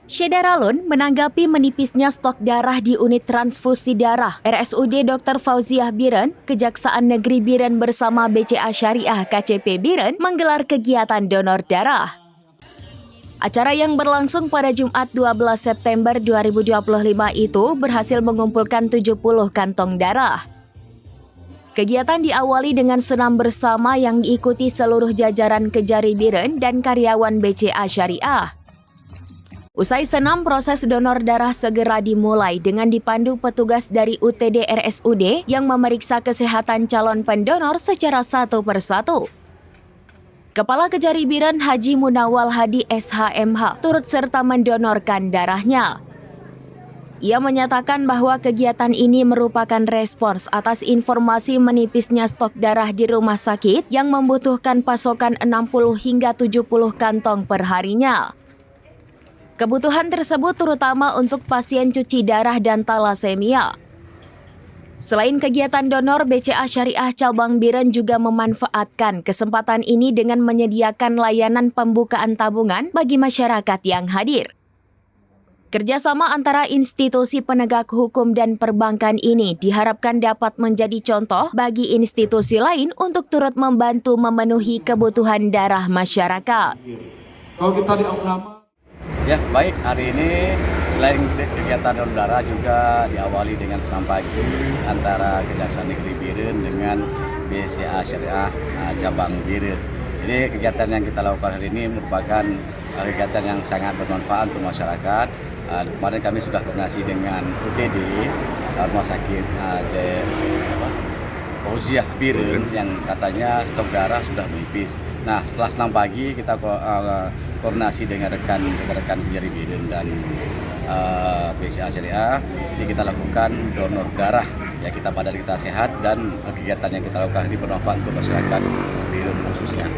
Syederalun menanggapi menipisnya stok darah di unit transfusi darah RSUD Dr. Fauziah Biren, Kejaksaan Negeri Biren bersama BCA Syariah KCP Biren menggelar kegiatan donor darah. Acara yang berlangsung pada Jumat 12 September 2025 itu berhasil mengumpulkan 70 kantong darah. Kegiatan diawali dengan senam bersama yang diikuti seluruh jajaran Kejari Biren dan karyawan BCA Syariah. Usai senam, proses donor darah segera dimulai dengan dipandu petugas dari UTD RSUD yang memeriksa kesehatan calon pendonor secara satu persatu. Kepala Kejari Biren Haji Munawal Hadi SHMH turut serta mendonorkan darahnya. Ia menyatakan bahwa kegiatan ini merupakan respons atas informasi menipisnya stok darah di rumah sakit yang membutuhkan pasokan 60 hingga 70 kantong per harinya. Kebutuhan tersebut terutama untuk pasien cuci darah dan talasemia. Selain kegiatan donor, BCA Syariah Cabang Biren juga memanfaatkan kesempatan ini dengan menyediakan layanan pembukaan tabungan bagi masyarakat yang hadir. Kerjasama antara institusi penegak hukum dan perbankan ini diharapkan dapat menjadi contoh bagi institusi lain untuk turut membantu memenuhi kebutuhan darah masyarakat. Kalau kita di nama ya, baik, hari ini selain kegiatan donor darah juga diawali dengan senam pagi antara Kejaksaan Negeri Biren dengan BCA Syariah Cabang Biren. Jadi kegiatan yang kita lakukan hari ini merupakan kegiatan yang sangat bermanfaat untuk masyarakat. Kemarin kami sudah koordinasi dengan UTD Rumah Sakit Fauziah Biren yang katanya stok darah sudah menipis. Nah, setelah senam pagi kita koordinasi dengan rekan-rekan Kejari Biren dan BCA Syariah. Jadi kita lakukan donor darah, ya kita pada kita sehat dan kegiatan yang kita lakukan ini bermanfaat untuk masyarakat Biren khususnya.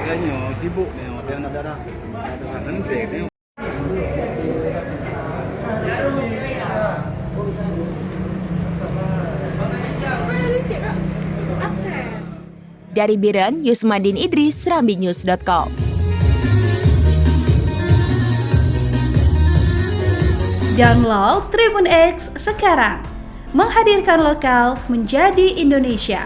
Kayaknya sibuk nih, ada yang darah penting nih. Dari Biren, Yusmadin Idris, SerambiNews.com. Download Tribun X sekarang, menghadirkan lokal menjadi Indonesia.